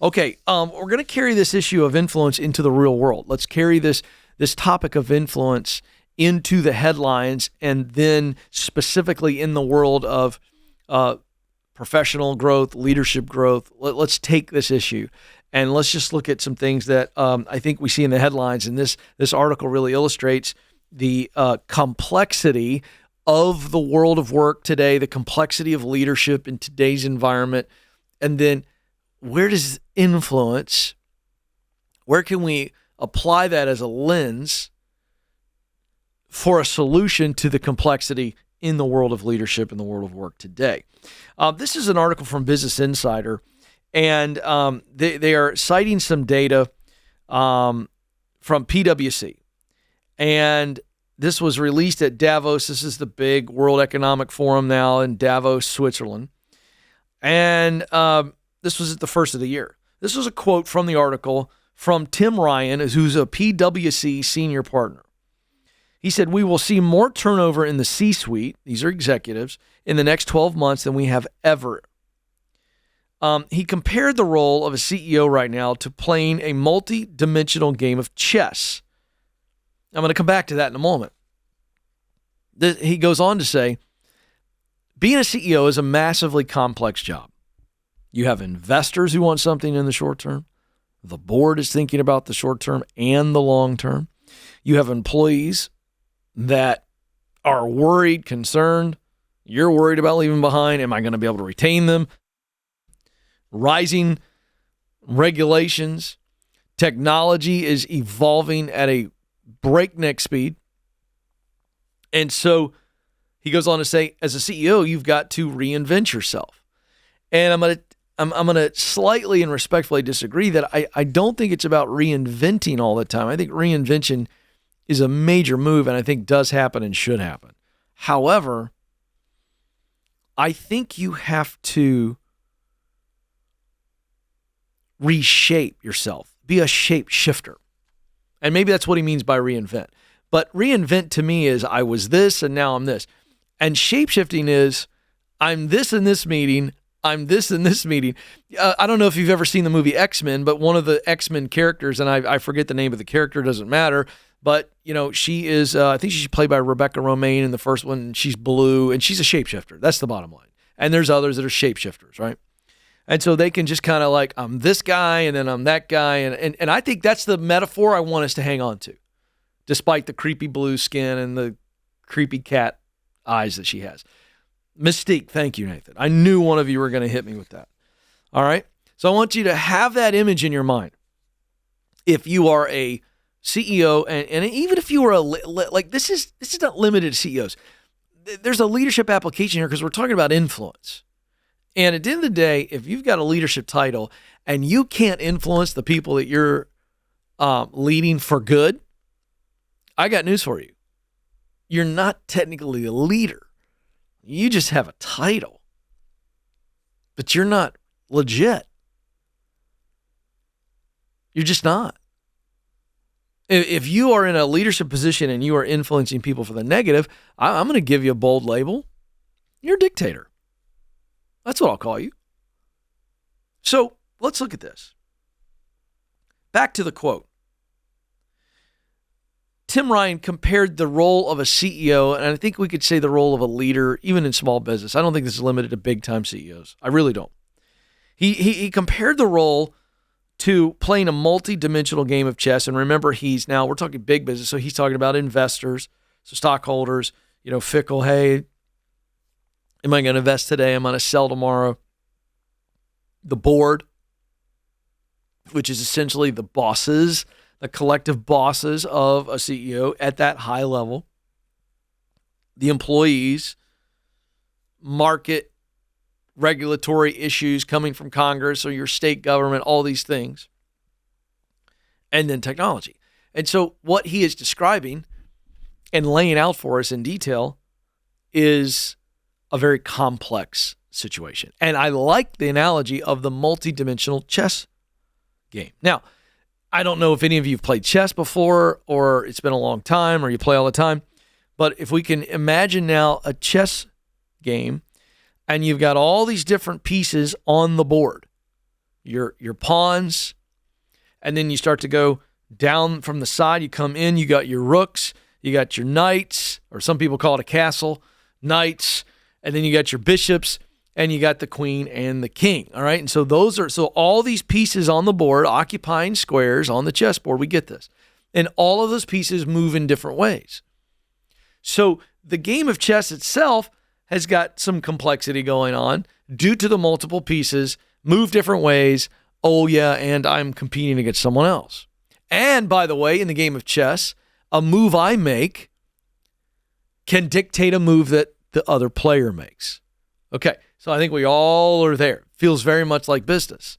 Okay, we're going to carry this issue of influence into the real world. Let's carry this topic of influence into the headlines, and then specifically in the world of professional growth, leadership growth. Let's take this issue and let's just look at some things that I think we see in the headlines. And this article really illustrates the complexity of the world of work today, the complexity of leadership in today's environment, and then where does influence, where can we apply that as a lens for a solution to the complexity in the world of leadership, in the world of work today? This is an article from Business Insider, and they are citing some data from PwC. And this was released at Davos. This is the big World Economic Forum now in Davos, Switzerland. And this was at the first of the year. This was a quote from the article from Tim Ryan, who's a PwC senior partner. He said, "We will see more turnover in the C-suite," these are executives, "in the next 12 months than we have ever." He compared the role of a CEO right now to playing a multi-dimensional game of chess. I'm going to come back to that in a moment. He goes on to say, being a CEO is a massively complex job. You have investors who want something in the short term. The board is thinking about the short term and the long term. You have employees that are worried, concerned. You're worried about leaving behind. Am I going to be able to retain them? Rising regulations. Technology is evolving at a breakneck speed. And so he goes on to say, as a CEO, you've got to reinvent yourself. And I'm going to slightly and respectfully disagree that I don't think it's about reinventing all the time. I think reinvention is a major move, and I think does happen and should happen. However, I think you have to reshape yourself, be a shape shifter. And maybe that's what he means by reinvent. But reinvent to me is I was this and now I'm this. And shape shifting is I'm this in this meeting, I'm this in this meeting. I don't know if you've ever seen the movie X-Men, but one of the X-Men characters, and I forget the name of the character, doesn't matter, but she is, I think she's played by Rebecca Romijn in the first one, and she's blue, and she's a shapeshifter. That's the bottom line. And there's others that are shapeshifters, right? And so they can just kind of like, I'm this guy, and then I'm that guy, and I think that's the metaphor I want us to hang on to, despite the creepy blue skin and the creepy cat eyes that she has. Mystique, thank you, Nathan. I knew one of you were going to hit me with that. All right? So I want you to have that image in your mind. If you are a CEO, and even if you are this is not limited to CEOs. There's a leadership application here because we're talking about influence. And at the end of the day, if you've got a leadership title and you can't influence the people that you're leading for good, I got news for you. You're not technically a leader. You just have a title, but you're not legit. You're just not. If you are in a leadership position and you are influencing people for the negative, I'm going to give you a bold label. You're a dictator. That's what I'll call you. So let's look at this. Back to the quote. Tim Ryan compared the role of a CEO, and I think we could say the role of a leader, even in small business. I don't think this is limited to big-time CEOs. I really don't. He compared the role to playing a multi-dimensional game of chess. And remember, we're talking big business, so he's talking about investors, so stockholders, fickle, hey, am I going to invest today? Am I going to sell tomorrow? The board, which is essentially the bosses, the collective bosses of a CEO at that high level, the employees, market, regulatory issues coming from Congress or your state government, all these things, and then technology. And so what he is describing and laying out for us in detail is a very complex situation. And I like the analogy of the multidimensional chess game. Now, I don't know if any of you have played chess before, or it's been a long time, or you play all the time, but if we can imagine now a chess game, and you've got all these different pieces on the board, your pawns, and then you start to go down from the side. You come in, you got your rooks, you got your knights, or some people call it a castle, knights, and then you got your bishops, and you got the queen and the king, all right? And so all these pieces on the board, occupying squares on the chessboard, we get this. And all of those pieces move in different ways. So the game of chess itself has got some complexity going on due to the multiple pieces, move different ways. Oh yeah, and I'm competing against someone else. And by the way, in the game of chess, a move I make can dictate a move that the other player makes. Okay, so I think we all are there. Feels very much like business.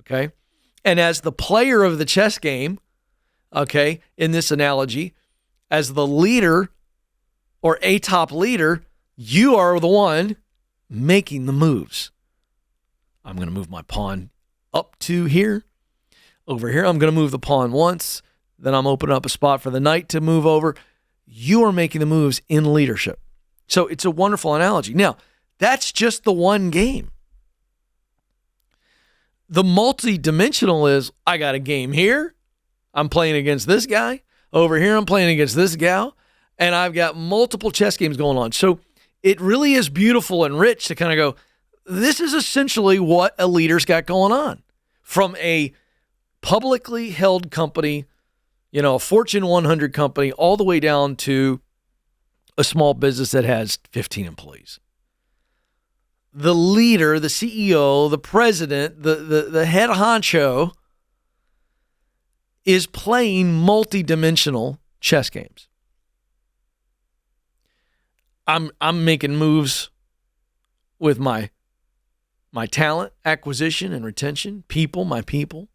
Okay, and as the player of the chess game, okay, in this analogy, as the leader or a top leader, you are the one making the moves. I'm going to move my pawn up to here. Over here, I'm going to move the pawn once. Then I'm opening up a spot for the knight to move over. You are making the moves in leadership. So it's a wonderful analogy. Now, that's just the one game. The multi-dimensional is, I got a game here. I'm playing against this guy. Over here, I'm playing against this gal. And I've got multiple chess games going on. So it really is beautiful and rich to kind of go, this is essentially what a leader's got going on. From a publicly held company, a Fortune 100 company, all the way down to a small business that has 15 employees. The leader, the CEO, the president, the head honcho is playing multi-dimensional chess games. I'm making moves with my talent acquisition and retention, my people.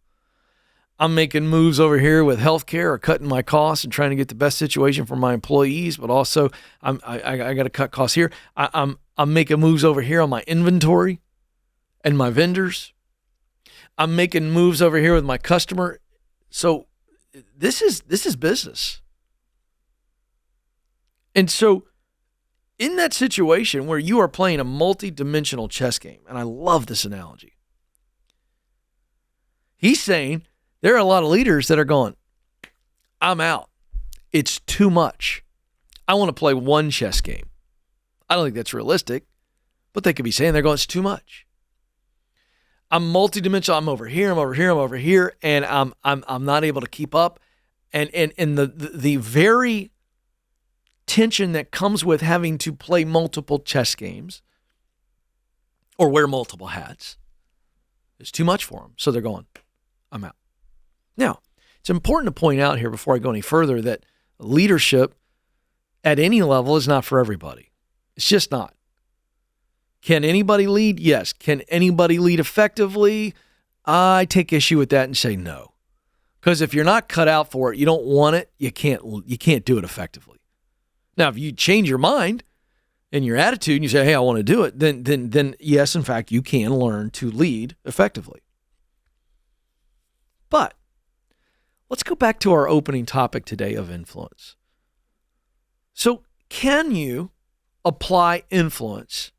I'm making moves over here with healthcare or cutting my costs and trying to get the best situation for my employees, but also I got to cut costs here. I'm making moves over here on my inventory and my vendors. I'm making moves over here with my customer. So this is business. And so in that situation where you are playing a multi-dimensional chess game, and I love this analogy, he's saying there are a lot of leaders that are going, I'm out. It's too much. I want to play one chess game. I don't think that's realistic, but they could be saying they're going, it's too much. I'm multidimensional. I'm over here. I'm over here. I'm over here, and I'm not able to keep up. And the very tension that comes with having to play multiple chess games or wear multiple hats is too much for them. So they're going, I'm out. Now, it's important to point out here before I go any further that leadership at any level is not for everybody. It's just not. Can anybody lead? Yes. Can anybody lead effectively? I take issue with that and say no. Because if you're not cut out for it, you don't want it, you can't do it effectively. Now, if you change your mind and your attitude and you say, hey, I want to do it, then yes, in fact, you can learn to lead effectively. But let's go back to our opening topic today of influence. So can you apply influence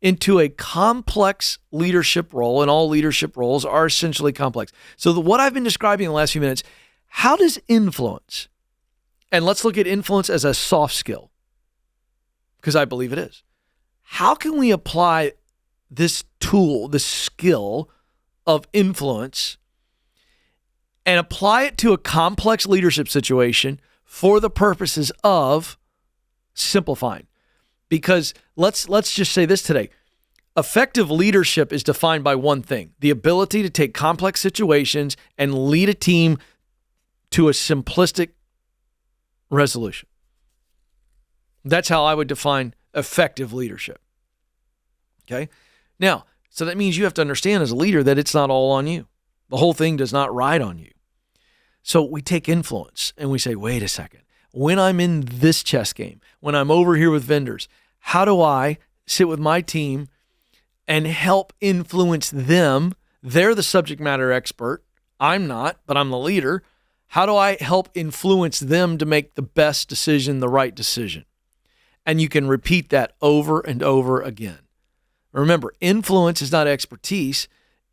into a complex leadership role? And all leadership roles are essentially complex. So what I've been describing in the last few minutes, how does influence, and let's look at influence as a soft skill, because I believe it is. How can we apply this tool, this skill of influence, and apply it to a complex leadership situation for the purposes of simplifying? Because let's just say this today. Effective leadership is defined by one thing: the ability to take complex situations and lead a team to a simplistic resolution. That's how I would define effective leadership. Okay? Now, so that means you have to understand as a leader that it's not all on you. The whole thing does not ride on you. So we take influence and we say, wait a second. When I'm in this chess game, when I'm over here with vendors, how do I sit with my team and help influence them? They're the subject matter expert. I'm not, but I'm the leader. How do I help influence them to make the best decision, the right decision? And you can repeat that over and over again. Remember, influence is not expertise.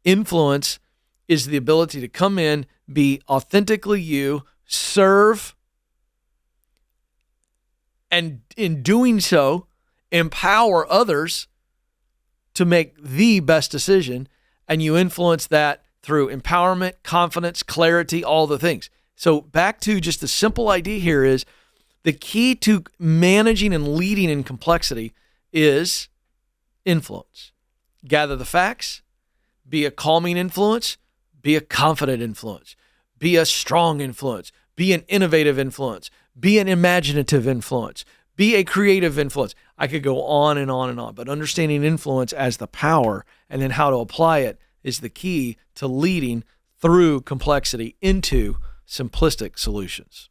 Influence is the ability to come in, be authentically you, serve, and in doing so, empower others to make the best decision. And you influence that through empowerment, confidence, clarity, all the things. So back to just the simple idea here is the key to managing and leading in complexity is influence. Gather the facts, be a calming influence, be a confident influence, be a strong influence, be an innovative influence, be an imaginative influence, be a creative influence. I could go on and on and on, but understanding influence as the power and then how to apply it is the key to leading through complexity into simplistic solutions.